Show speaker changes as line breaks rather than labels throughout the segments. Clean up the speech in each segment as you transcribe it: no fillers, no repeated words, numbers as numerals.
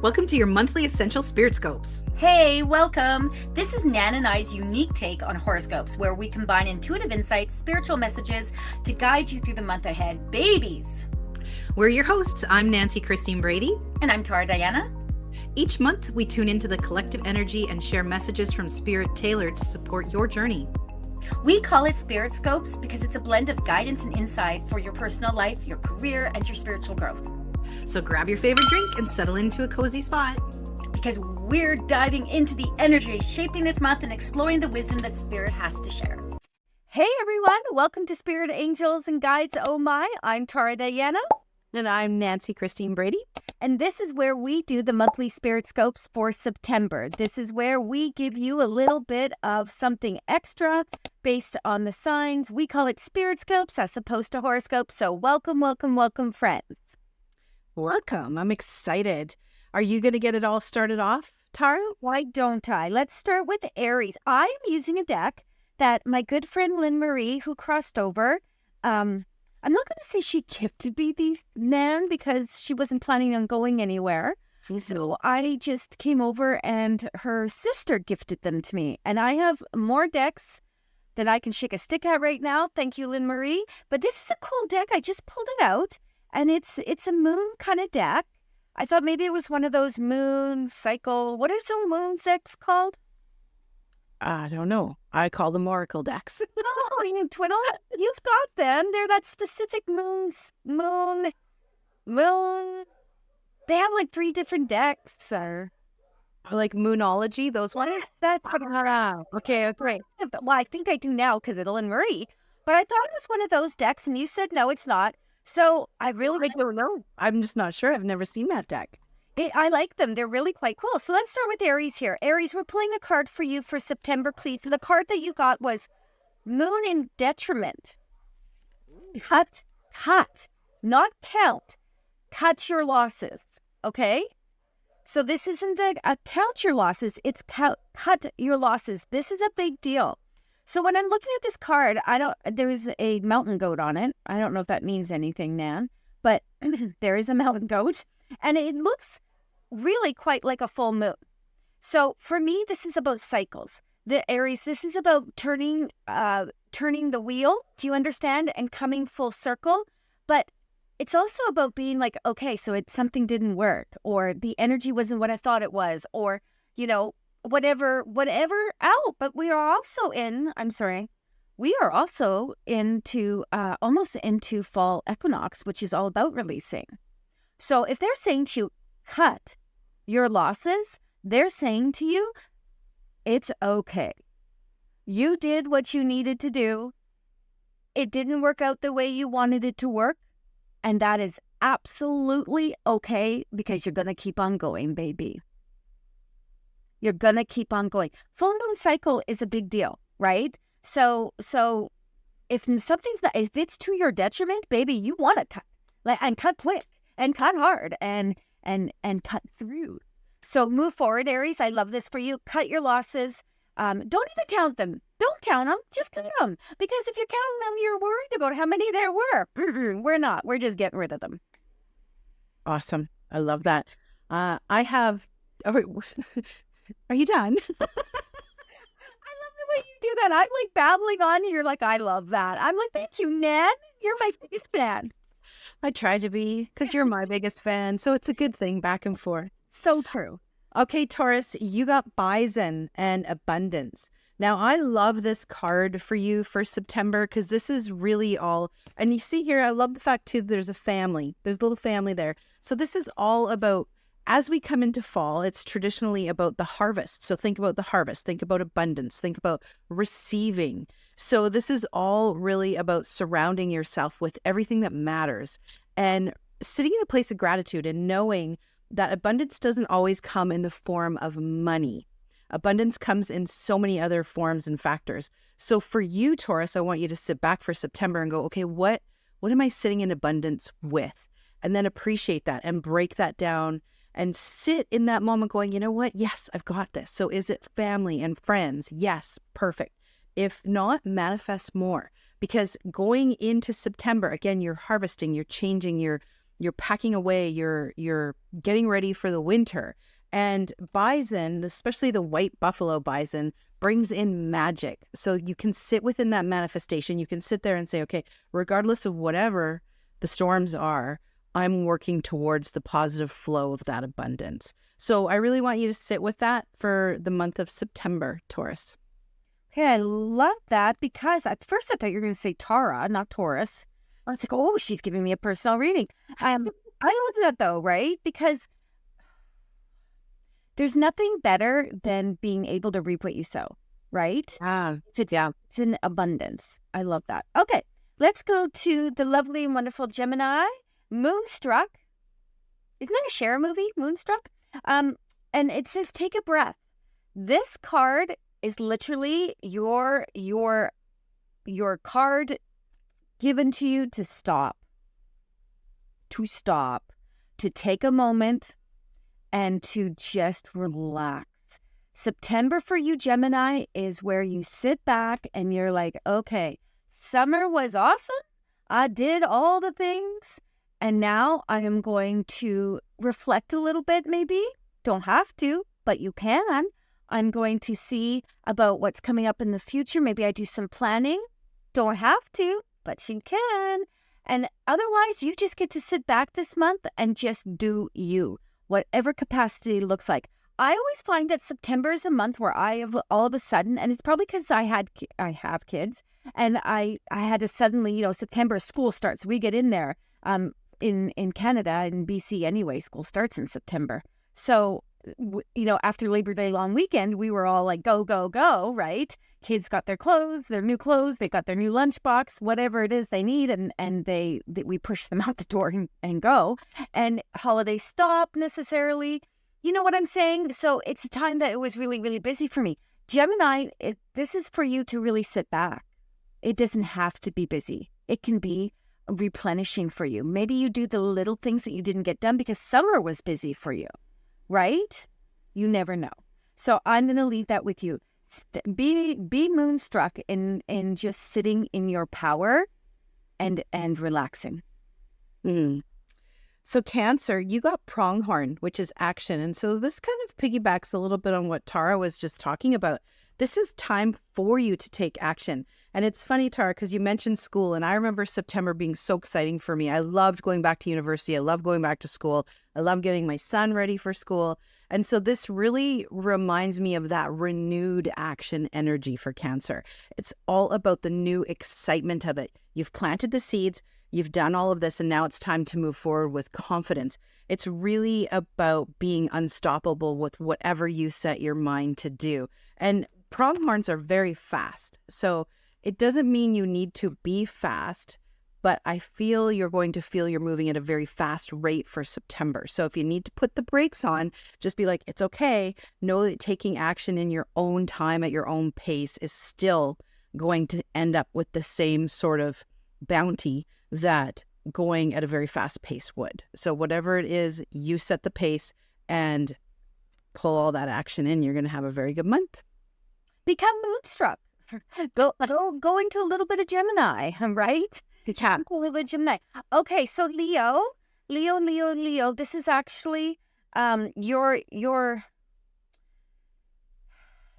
Welcome to your monthly Essential Spirit Scopes.
Hey, welcome. This is Nan and I's unique take on horoscopes, where we combine intuitive insights, spiritual messages to guide you through the month ahead. Babies!
We're your hosts. I'm Nancy Christine Brady.
And I'm Tara Diana.
Each month, we tune into the collective energy and share messages from Spirit tailored to support your journey.
We call it Spirit Scopes because it's a blend of guidance and insight for your personal life, your career, and your spiritual growth.
So grab your favorite drink and settle into a cozy spot.
Because we're diving into the energy shaping this month and exploring the wisdom that Spirit has to share. Hey everyone, welcome to Spirit Angels and Guides. Oh my, I'm Tara Diana.
And I'm Nancy Christine Brady.
And this is where we do the monthly Spirit Scopes for September. This is where we give you a little bit of something extra based on the signs. We call it Spirit Scopes as opposed to horoscopes. So welcome, welcome, welcome, friends.
Welcome. I'm excited. Are you going to get it all started off, Tara?
Why don't I? Let's start with Aries. I'm using a deck that my good friend Lynn Marie, who crossed over, I'm not going to say she gifted me these, Nan, because she wasn't planning on going anywhere. So I just came over and her sister gifted them to me. And I have more decks than I can shake a stick at right now. Thank you, Lynn Marie. But this is a cool deck. I just pulled it out. And it's a moon kind of deck. I thought maybe it was one of those moon cycle. What are some moon decks called?
I don't know. I call them oracle decks.
Oh, you twiddle. You've got them. They're that specific moon. They have like 3 different decks. Or
like moonology, those ones?
Yes, that's what
Okay, great.
Well, I think I do now because it's Lynn Marie. But I thought it was one of those decks, and you said no, it's not. So I don't know.
I'm just not sure. I've never seen that deck.
I like them. They're really quite cool. So let's start with Aries here. Aries, we're pulling a card for you for September, please. So the card that you got was Moon in Detriment. Cut, not count. Cut your losses, okay? So this isn't a count your losses. It's cut your losses. This is a big deal. So when I'm looking at this card, there is a mountain goat on it. I don't know if that means anything, Nan, but there is a mountain goat and it looks really quite like a full moon. So for me, this is about cycles. The Aries, this is about turning the wheel. Do you understand? And coming full circle. But it's also about being like, okay, so something didn't work, or the energy wasn't what I thought it was, or, whatever out. But we are also almost into fall equinox, which is all about releasing. So if they're saying to you, cut your losses, they're saying to you, it's okay. You did what you needed to do. It didn't work out the way you wanted it to work. And that is absolutely okay because you're going to keep on going, baby. You're going to keep on going. Full moon cycle is a big deal, right? So if it's to your detriment, baby, you want to cut, and cut quick and cut hard and cut through. So move forward, Aries. I love this for you. Cut your losses. Don't even count them. Don't count them. Just count them. Because if you're counting them, you're worried about how many there were. We're not. We're just getting rid of them.
Awesome. I love that. I have... Are you done?
I love the way you do that. I'm like babbling on and you're like, I love that. I'm like, thank you, Nan. You're my biggest fan.
I try to be because you're my biggest fan. So it's a good thing back and forth.
So true.
Okay, Taurus, you got Bison and Abundance. Now, I love this card for you for September because this is really all. And you see here, I love the fact too, there's a family. There's a little family there. So this is all about, as we come into fall, it's traditionally about the harvest. So think about the harvest, think about abundance, think about receiving. So this is all really about surrounding yourself with everything that matters and sitting in a place of gratitude and knowing that abundance doesn't always come in the form of money. Abundance comes in so many other forms and factors. So for you, Taurus, I want you to sit back for September and go, okay, what am I sitting in abundance with? And then appreciate that and break that down and sit in that moment going, you know what? Yes, I've got this. So is it family and friends? Yes, perfect. If not, manifest more. Because going into September, again, you're harvesting, you're changing, you're you're packing away, you're getting ready for the winter. And bison, especially the white buffalo bison, brings in magic. So you can sit within that manifestation. You can sit there and say, okay, regardless of whatever the storms are, I'm working towards the positive flow of that abundance. So I really want you to sit with that for the month of September, Taurus.
Okay, I love that, because at first I thought you were going to say Tara, not Taurus. I was like, oh, she's giving me a personal reading. I love that though, right? Because there's nothing better than being able to reap what you sow, right? It's in abundance. I love that. Okay, let's go to the lovely and wonderful Gemini, Moonstruck. Isn't that a Cher movie, Moonstruck? And it says, take a breath. This card is literally your card given to you to stop, to take a moment and to just relax. September for you, Gemini, is where you sit back and you're like, okay, summer was awesome. I did all the things. And now I am going to reflect a little bit, maybe. Don't have to, but you can. I'm going to see about what's coming up in the future. Maybe I do some planning. Don't have to, but you can. And otherwise, you just get to sit back this month and just do you, whatever capacity looks like. I always find that September is a month where I have all of a sudden, and it's probably because I have kids, and I had to suddenly, September school starts. We get in there. In Canada, in BC anyway, school starts in September. So, after Labor Day long weekend, we were all like, go, go, go, right? Kids got their clothes, their new clothes, they got their new lunchbox, whatever it is they need, and we push them out the door and go. And holidays stop necessarily. You know what I'm saying? So it's a time that it was really, really busy for me. Gemini, this is for you to really sit back. It doesn't have to be busy. It can be replenishing for you. Maybe you do the little things that you didn't get done because summer was busy for you, right? You never know. So I'm going to leave that with you. Be moonstruck in just sitting in your power and relaxing.
So Cancer, you got pronghorn, which is action. And so this kind of piggybacks a little bit on what Tara was just talking about. This is time for you to take action. And it's funny, Tara, because you mentioned school. And I remember September being so exciting for me. I loved going back to university. I loved going back to school. I loved getting my son ready for school. And so this really reminds me of that renewed action energy for Cancer. It's all about the new excitement of it. You've planted the seeds. You've done all of this, and now it's time to move forward with confidence. It's really about being unstoppable with whatever you set your mind to do. And pronghorns are very fast. So it doesn't mean you need to be fast, but I feel you're going to feel you're moving at a very fast rate for September. So if you need to put the brakes on, just be like, it's okay. Know that taking action in your own time at your own pace is still going to end up with the same sort of bounty that going at a very fast pace would. So whatever it is, you set the pace and pull all that action in. You're going to have a very good month.
Become moonstruck. Go into a little bit of Gemini, right?
Yeah.
A little bit of Gemini. Okay, so Leo. This is actually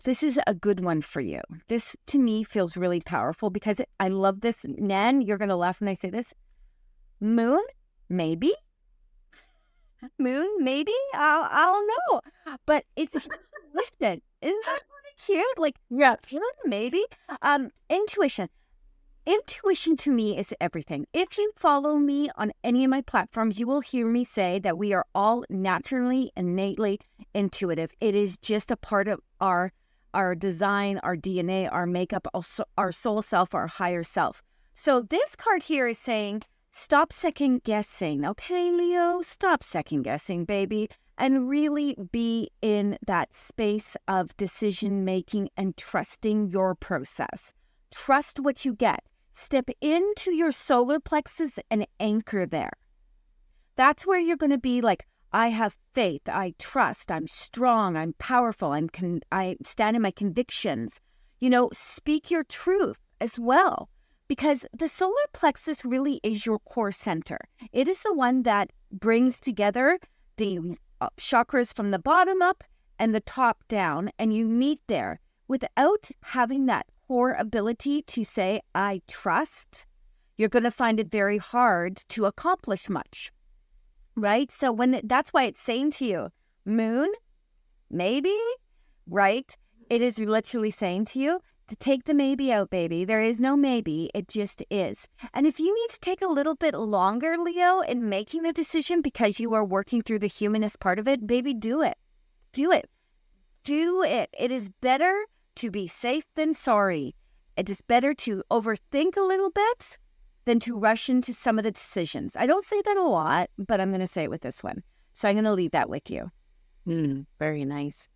this is a good one for you. This, to me, feels really powerful because I love this. Nan, you're going to laugh when I say this. Moon, maybe. Moon, maybe. I don't know. But it's, listen, isn't that cute? Like, yeah, maybe. Intuition. Intuition to me is everything. If you follow me on any of my platforms, you will hear me say that we are all naturally, innately intuitive. It is just a part of our design, our DNA, our makeup, also our soul self, our higher self. So this card here is saying, stop second guessing. Okay, Leo, stop second guessing, baby. And really be in that space of decision making and trusting your process. Trust what you get. Step into your solar plexus and anchor there. That's where you're going to be like, I have faith, I trust, I'm strong, I'm powerful, I stand in my convictions. Speak your truth as well. because the solar plexus really is your core center. It is the one that brings together the chakras from the bottom up and the top down, and you meet there. Without having that core ability to say, I trust, you're going to find it very hard to accomplish much, right? So that's why it's saying to you, Moon, maybe, right? It is literally saying to you to take the maybe out, baby. There is no maybe. It just is. And if you need to take a little bit longer, Leo, in making the decision because you are working through the humanist part of it, baby, do it. Do it. Do it. It is better to be safe than sorry. It is better to overthink a little bit than to rush into some of the decisions. I don't say that a lot, but I'm going to say it with this one. So I'm going to leave that with you.
Very nice.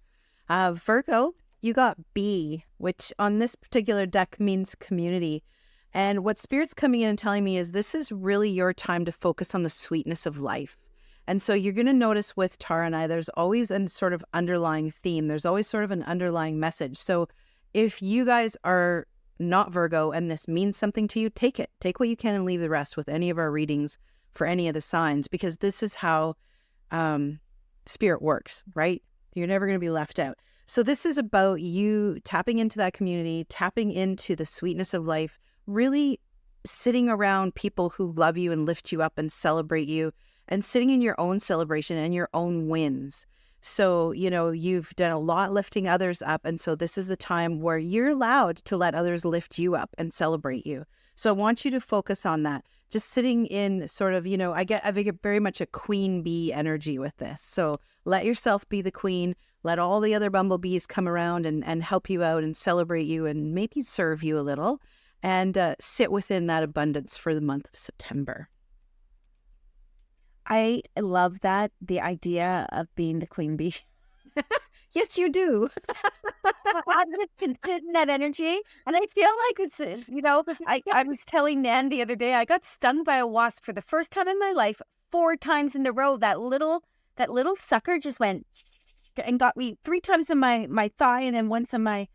Virgo, you got B, which on this particular deck means community. And what Spirit's coming in and telling me is this is really your time to focus on the sweetness of life. And so you're going to notice with Tara and I, there's always a sort of underlying theme. There's always sort of an underlying message. So if you guys are not Virgo and this means something to you, take it. Take what you can and leave the rest with any of our readings for any of the signs, because this is how Spirit works, right? You're never going to be left out. So this is about you tapping into that community, tapping into the sweetness of life, really sitting around people who love you and lift you up and celebrate you, and sitting in your own celebration and your own wins. So, you've done a lot lifting others up. And so this is the time where you're allowed to let others lift you up and celebrate you. So I want you to focus on that. Just sitting in sort of, I get very much a queen bee energy with this. So let yourself be the queen. Let all the other bumblebees come around and help you out and celebrate you and maybe serve you a little, and sit within that abundance for the month of September.
I love that, the idea of being the queen bee.
Yes, you do.
I'm just in that energy, and I feel like it's, I was telling Nan the other day, I got stung by a wasp for the first time in my life 4 times in a row. That little sucker just went and got me 3 times in my thigh, and then once on my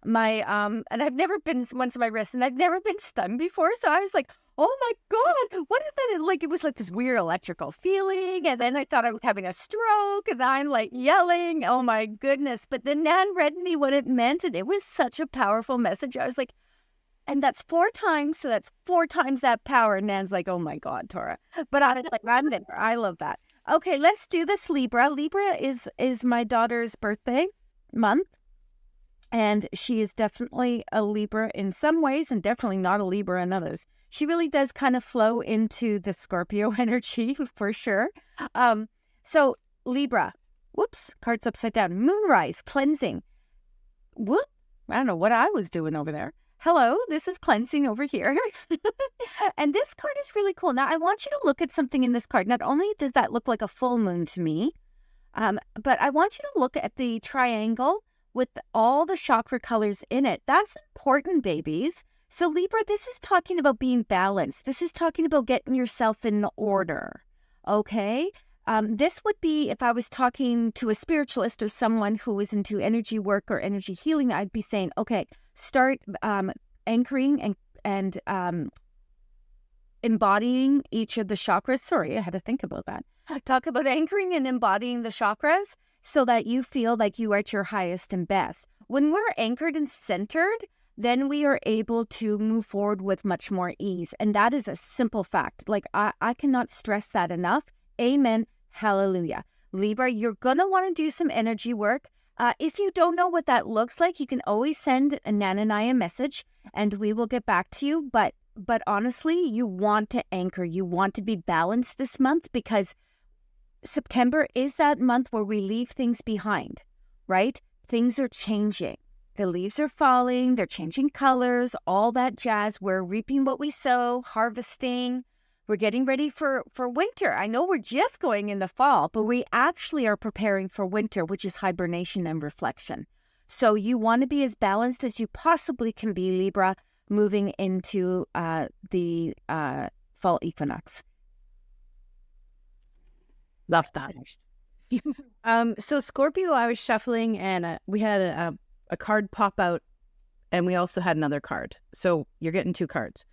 and I've never been once on my wrist, and I've never been stung before. So I was like, oh my God, what is that? Like, it was like this weird electrical feeling. And then I thought I was having a stroke, and I'm like yelling, oh my goodness. But then Nan read me what it meant, and it was such a powerful message. I was like, and that's 4 times. So that's 4 times that power. And Nan's like, oh my God, Tora. But I was like, I'm there. I love that. Okay, let's do this, Libra. Libra is my daughter's birthday month. And she is definitely a Libra in some ways, and definitely not a Libra in others. She really does kind of flow into the Scorpio energy for sure. So Libra, whoops, cards upside down. Moonrise, cleansing. Whoop, I don't know what I was doing over there. Hello, this is cleansing over here. And this card is really cool. Now, I want you to look at something in this card. Not only does that look like a full moon to me, but I want you to look at the triangle with all the chakra colors in it. That's important, babies. So Libra, this is talking about being balanced. This is talking about getting yourself in order, okay? This would be, if I was talking to a spiritualist or someone who is into energy work or energy healing, I'd be saying, okay, start anchoring and embodying each of the chakras. Sorry, I had to think about that. Talk about anchoring and embodying the chakras so that you feel like you are at your highest and best. When we're anchored and centered, then we are able to move forward with much more ease. And that is a simple fact. Like, I cannot stress that enough. Amen. Hallelujah. Libra, you're going to want to do some energy work. If you don't know what that looks like, you can always send Nan and I a message, and we will get back to you. But honestly, you want to anchor. You want to be balanced this month, because September is that month where we leave things behind, right? Things are changing. The leaves are falling. They're changing colors, all that jazz. We're reaping what we sow, harvesting. We're getting ready for winter. I know we're just going into fall, but we actually are preparing for winter, which is hibernation and reflection. So you want to be as balanced as you possibly can be, Libra, moving into the fall equinox.
Love that. So Scorpio, I was shuffling, and we had a card pop out, and we also had another card. So you're getting 2 cards.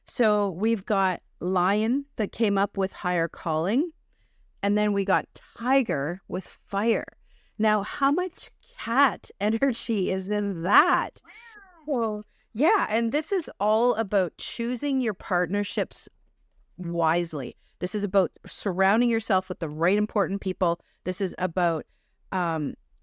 So we've got Lion that came up with higher calling, and then we got Tiger with fire. Now, how much cat energy is in that? Well, yeah, and this is all about choosing your partnerships wisely. This is about surrounding yourself with the right important people. This is about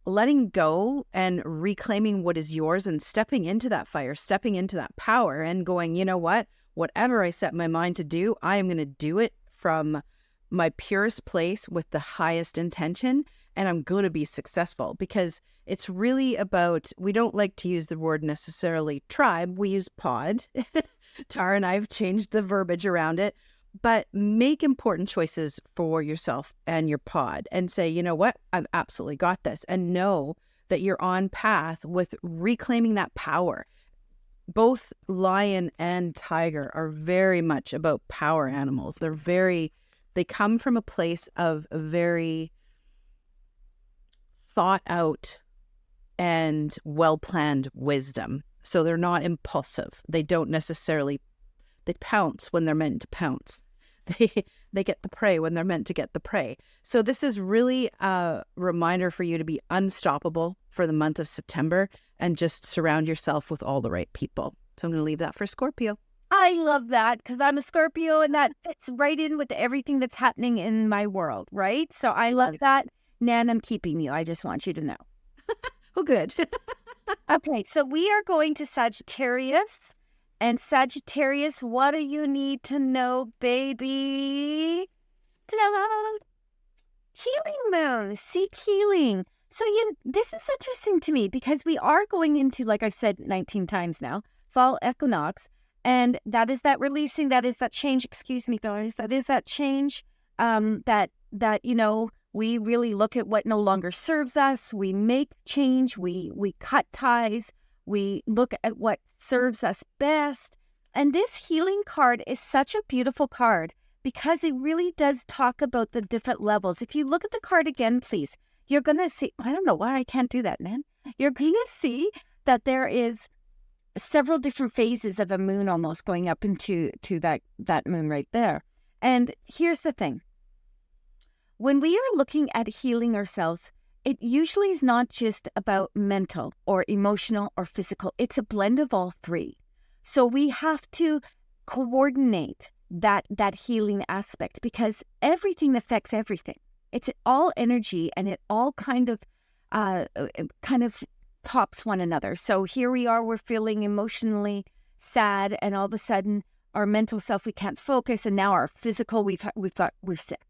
letting go and reclaiming what is yours and stepping into that fire, stepping into that power and going, you know what? Whatever I set my mind to do, I am going to do it from my purest place with the highest intention, and I'm going to be successful, because it's really about, we don't like to use the word necessarily tribe, we use pod. Tara and I have changed the verbiage around it, but make important choices for yourself and your pod and say, you know what, I've absolutely got this, and know that you're on path with reclaiming that power. Both lion and tiger are very much about power animals. They come from a place of very thought out and well-planned wisdom. So they're not impulsive. They don't necessarily, they pounce when they're meant to pounce. They get the prey when they're meant to get the prey. So this is really a reminder for you to be unstoppable for the month of September and just surround yourself with all the right people. So I'm going to leave that for Scorpio.
I love that because I'm a Scorpio and that fits right in with everything that's happening in my world, right? So I love that. Nan, I'm keeping you. I just want you to know.
Oh, good.
Okay, so we are going to Sagittarius. And Sagittarius, what do you need to know, baby? Ta-da! Healing moon, seek healing. So this is interesting to me because we are going into, like I've said 19 times now, fall equinox. And that is that releasing, that is that change, excuse me, guys, that is that change that we really look at what no longer serves us. We make change, we cut ties, we look at what serves us best. And this healing card is such a beautiful card because it really does talk about the different levels. If you look at the card again, please, you're going to see, I don't know why I can't do that, man. You're going to see that there is several different phases of a moon almost going up into that moon right there. And here's the thing. When we are looking at healing ourselves, it usually is not just about mental or emotional or physical. It's a blend of all three. So we have to coordinate that healing aspect because everything affects everything. It's all energy and it all kind of tops one another. So here we are, we're feeling emotionally sad, and all of a sudden our mental self, we can't focus, and now our physical, we're sick.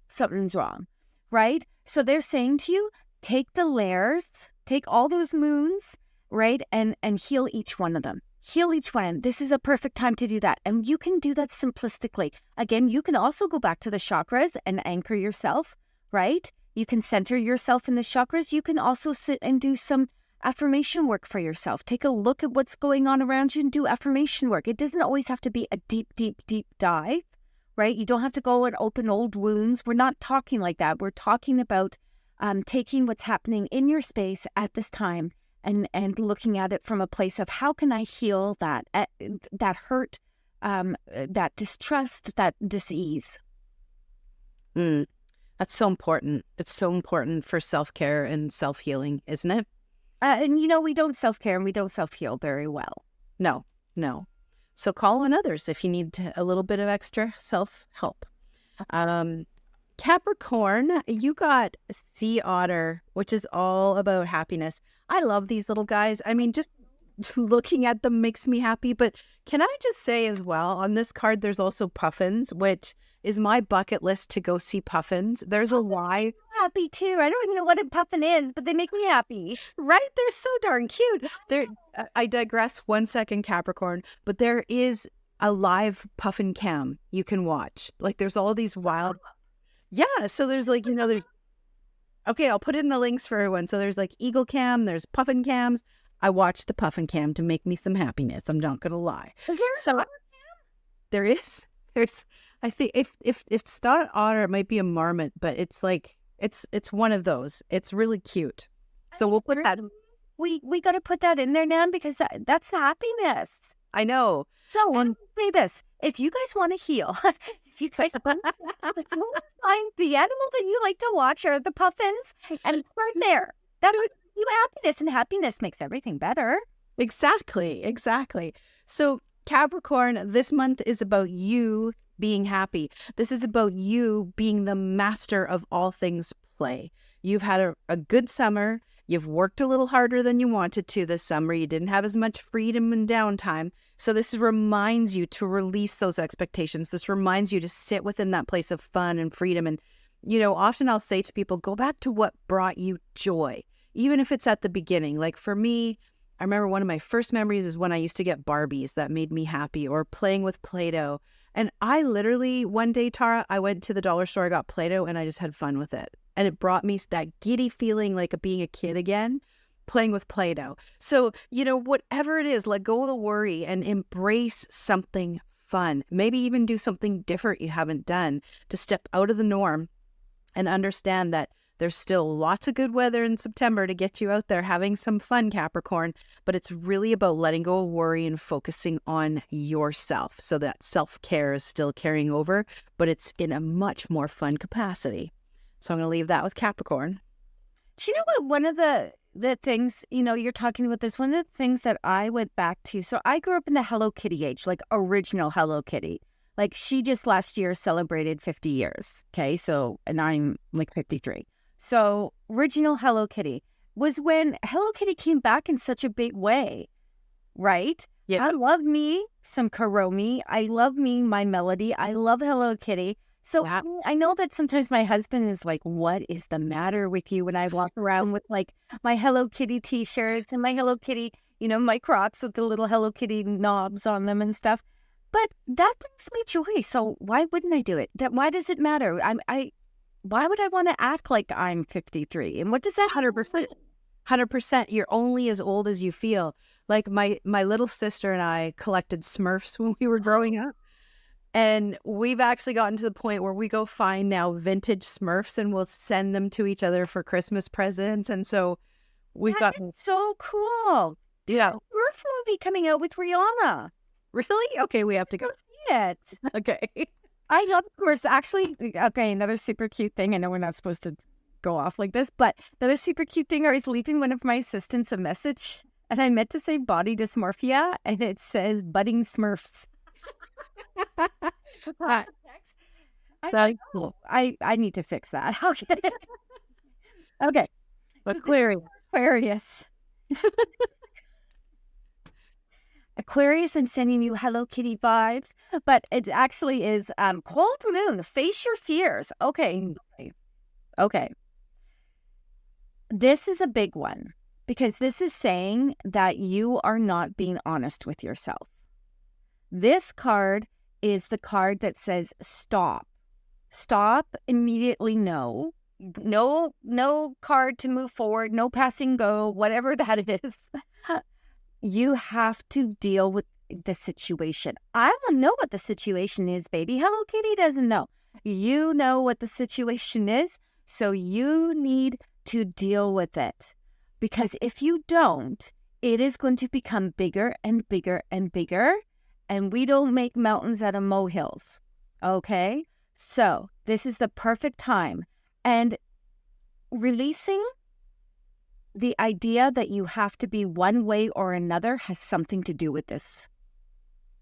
Something's wrong, right? So they're saying to you, take the layers, take all those moons, right? And heal each one of them. Heal each one. This is a perfect time to do that. And you can do that simplistically. Again, you can also go back to the chakras and anchor yourself, right? You can center yourself in the chakras. You can also sit and do some affirmation work for yourself. Take a look at what's going on around you and do affirmation work. It doesn't always have to be a deep, deep, deep dive, right? You don't have to go and open old wounds. We're not talking like that. We're talking about taking what's happening in your space at this time and looking at it from a place of how can I heal that hurt, that distrust, that dis-ease.
That's so important. It's so important for self-care and self-healing, isn't it?
And we don't self-care and we don't self-heal very well.
No. So call on others if you need a little bit of extra self-help. Capricorn, you got Sea Otter, which is all about happiness. I love these little guys. I mean, just looking at them makes me happy. But can I just say as well, on this card, there's also Puffins, which is my bucket list to go see Puffins. There's a live...
Happy too. I don't even know what a puffin is, but they make me happy.
Right? They're so darn cute. I digress 1 second, Capricorn, but there is a live puffin cam you can watch. Like there's all these wild... Yeah, so there's like, there's... Okay, I'll put in the links for everyone. So there's like eagle cam, there's puffin cams. I watched the puffin cam to make me some happiness. I'm not going to lie. So there is. There's, I think if it's not otter, it might be a marmot, but it's like, it's one of those. It's really cute. So we'll put that.
We got to put that in there now because that's happiness.
I know.
So
And
I'll say this: if you guys want to heal, if you guys want to find the animal that you like to watch are the puffins, and start there. That will give you happiness, and happiness makes everything better.
exactly, exactly. So Capricorn, this month is about you being happy. This is about you being the master of all things play. You've had a good summer. You've worked a little harder than you wanted to this summer. You didn't have as much freedom and downtime. So this reminds you to release those expectations. This reminds you to sit within that place of fun and freedom. And, often I'll say to people, go back to what brought you joy, even if it's at the beginning. Like for me, I remember one of my first memories is when I used to get Barbies that made me happy, or playing with Play-Doh. And I literally, one day, Tara, I went to the dollar store, I got Play-Doh, and I just had fun with it. And it brought me that giddy feeling like of being a kid again, playing with Play-Doh. So, whatever it is, let go of the worry and embrace something fun. Maybe even do something different you haven't done to step out of the norm and understand that there's still lots of good weather in September to get you out there having some fun, Capricorn. But it's really about letting go of worry and focusing on yourself. So that self-care is still carrying over, but it's in a much more fun capacity. So I'm going to leave that with Capricorn.
Do you know what? One of the things, you're talking about this, one of the things that I went back to. So I grew up in the Hello Kitty age, like original Hello Kitty. Like she just last year celebrated 50 years. Okay. So, and I'm like 53. So original Hello Kitty was when Hello Kitty came back in such a big way, right?
Yeah.
I love me some Kuromi. I love me my Melody. I love Hello Kitty. So I know that sometimes my husband is like, what is the matter with you? When I walk around with like my Hello Kitty t-shirts and my Hello Kitty, my Crocs with the little Hello Kitty knobs on them and stuff. But that brings me joy. So why wouldn't I do it? Why does it matter? Why would I want to act like I'm 53? And what does that
100%. 100%. You're only as old as you feel. Like my little sister and I collected Smurfs when we were growing up. And we've actually gotten to the point where we go find now vintage Smurfs and we'll send them to each other for Christmas presents. And so we've got
so cool.
Yeah.
Smurf movie coming out with Rihanna.
Really? Okay, we have to go
see it.
Okay.
I love Smurfs. Actually, okay, another super cute thing. I know we're not supposed to go off like this, but another super cute thing, I was leaving one of my assistants a message, and I meant to say body dysmorphia, and it says budding Smurfs. That's cool. I need to fix that. Okay. Okay. Aquarius. Aquarius, I'm sending you Hello Kitty vibes, but it actually is cold moon. Face your fears. Okay. This is a big one because this is saying that you are not being honest with yourself. This card is the card that says stop. Stop, immediately no. No card to move forward, no passing go, whatever that is. You have to deal with the situation. I don't know what the situation is, baby. Hello Kitty doesn't know. You know what the situation is, so you need to deal with it. Because if you don't, it is going to become bigger and bigger and bigger, and we don't make mountains out of molehills. Okay? So this is the perfect time. And releasing the idea that you have to be one way or another has something to do with this,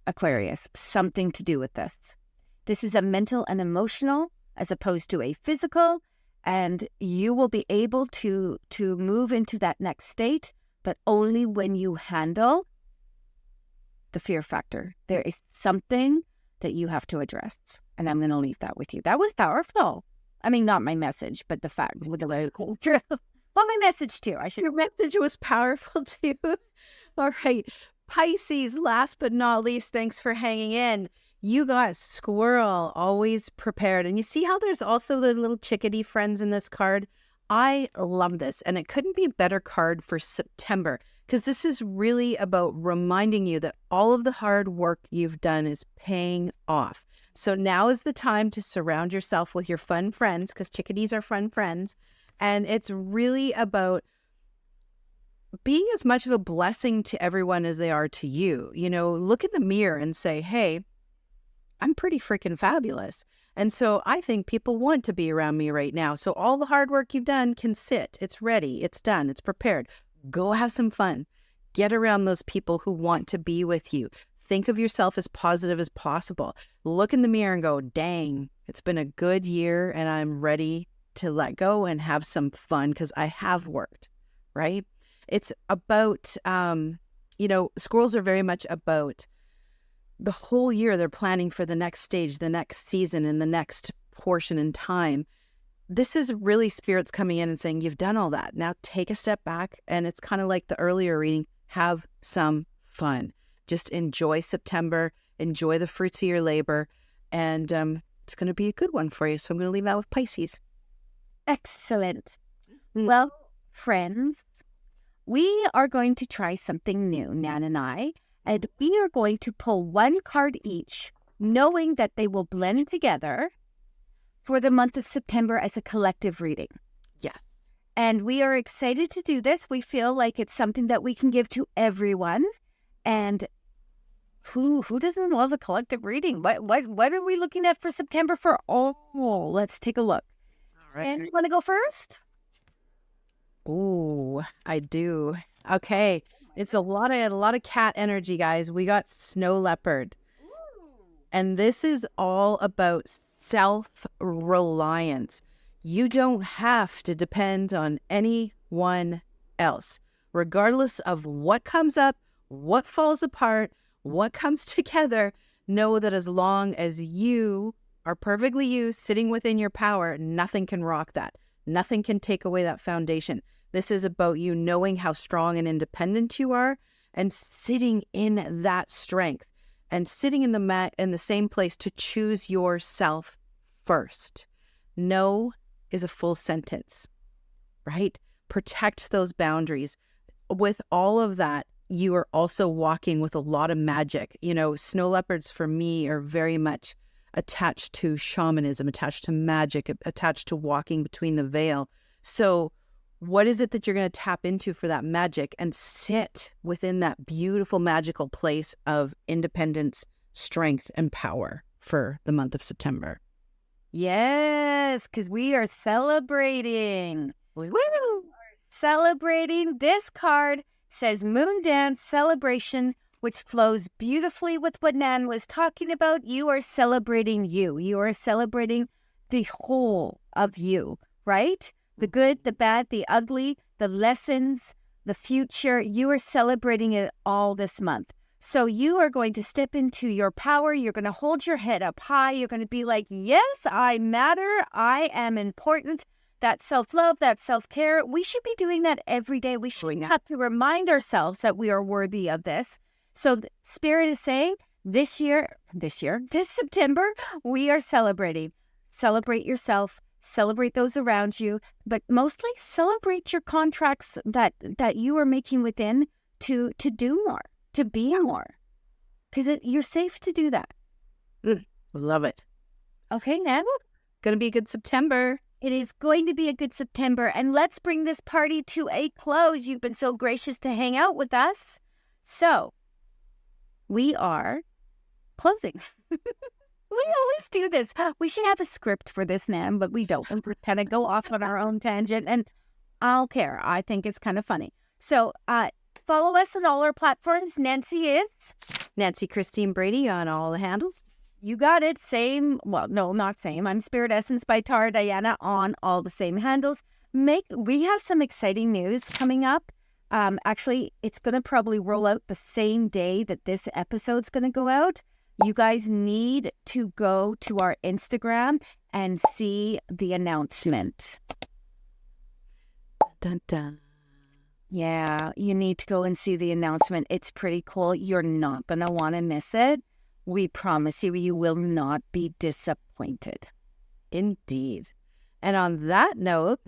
Aquarius. Something to do with this. This is a mental and emotional as opposed to a physical, and you will be able to move into that next state, but only when you handle the fear factor. There is something that you have to address, and I'm going to leave that with you. That was powerful. I mean, not my message, but the fact with the way true. Well, my message too. Your
message was powerful too. All right. Pisces, last but not least, thanks for hanging in. You got squirrel, always prepared. And you see how there's also the little chickadee friends in this card? I love this. And it couldn't be a better card for September because this is really about reminding you that all of the hard work you've done is paying off. So now is the time to surround yourself with your fun friends because chickadees are fun friends. And it's really about being as much of a blessing to everyone as they are to you. You know, look in the mirror and say, hey, I'm pretty freaking fabulous. And so I think people want to be around me right now. So all the hard work you've done can sit. It's ready. It's done. It's prepared. Go have some fun. Get around those people who want to be with you. Think of yourself as positive as possible. Look in the mirror and go, dang, it's been a good year and I'm ready to let go and have some fun because I have worked, right? It's about, squirrels are very much about the whole year. They're planning for the next stage, the next season, and the next portion in time. This is really spirits coming in and saying, you've done all that. Now take a step back. And it's kind of like the earlier reading, have some fun. Just enjoy September, enjoy the fruits of your labor. And it's going to be a good one for you. So I'm going to leave that with Pisces.
Excellent. Well, friends, we are going to try something new, Nan and I, and we are going to pull one card each, knowing that they will blend together for the month of September as a collective reading.
Yes.
And we are excited to do this. We feel like it's something that we can give to everyone. And who doesn't love a collective reading? What are we looking at for September for all? Let's take a look. All right. And you want to go first?
Ooh, I do. Okay. It's a lot of cat energy, guys. We got snow leopard. Ooh. And this is all about self-reliance. You don't have to depend on anyone else. Regardless of what comes up, what falls apart, what comes together, know that as long as you are perfectly you, sitting within your power, nothing can rock that. Nothing can take away that foundation. This is about you knowing how strong and independent you are and sitting in that strength and sitting in the same place to choose yourself first. No is a full sentence, right? Protect those boundaries. With all of that, you are also walking with a lot of magic. You know, snow leopards for me are very much attached to shamanism, attached to magic, attached to walking between the veil. So what is it that you're going to tap into for that magic and sit within that beautiful, magical place of independence, strength, and power for the month of September?
Yes, because we are celebrating.
Woo!
Celebrating. This card says Moon Dance Celebration, which flows beautifully with what Nan was talking about. You are celebrating you. You are celebrating the whole of you, right? The good, the bad, the ugly, the lessons, the future. You are celebrating it all this month. So you are going to step into your power. You're going to hold your head up high. You're going to be like, yes, I matter. I am important. That self-love, that self-care, we should be doing that every day. We should have to remind ourselves that we are worthy of this. So Spirit is saying this September, we are celebrating. Celebrate yourself. Celebrate those around you, but mostly celebrate your contracts that you are making within to do more, to be more, because you're safe to do that.
Love it.
Okay, Nan?
Going to be a good September.
It is going to be a good September, and let's bring this party to a close. You've been so gracious to hang out with us. So, we are closing. We always do this. We should have a script for this, Nan, but we don't. We kind of go off on our own tangent, and I don't care. I think it's kind of funny. So follow us on all our platforms. Nancy is?
Nancy Christine Brady on all the handles.
You got it. Same. Well, no, not same. I'm Spirit Essence by Tara Diana on all the same handles. We have some exciting news coming up. Actually, it's going to probably roll out the same day that this episode's going to go out. You guys need to go to our Instagram and see the announcement.
Dun, dun.
Yeah, you need to go and see the announcement. It's pretty cool. You're not going to want to miss it. We promise you, you will not be disappointed.
Indeed. And on that note,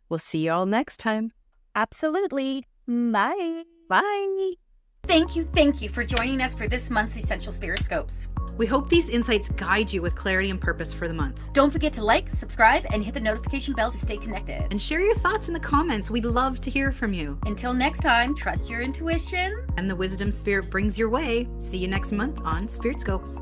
we'll see you all next time.
Absolutely. Bye.
Bye.
Thank you for joining us for this month's Essential Spirit Scopes.
We hope these insights guide you with clarity and purpose for the month.
Don't forget to like, subscribe, and hit the notification bell to stay connected.
And share your thoughts in the comments. We'd love to hear from you.
Until next time, trust your intuition
And the wisdom Spirit brings your way. See you next month on Spirit Scopes.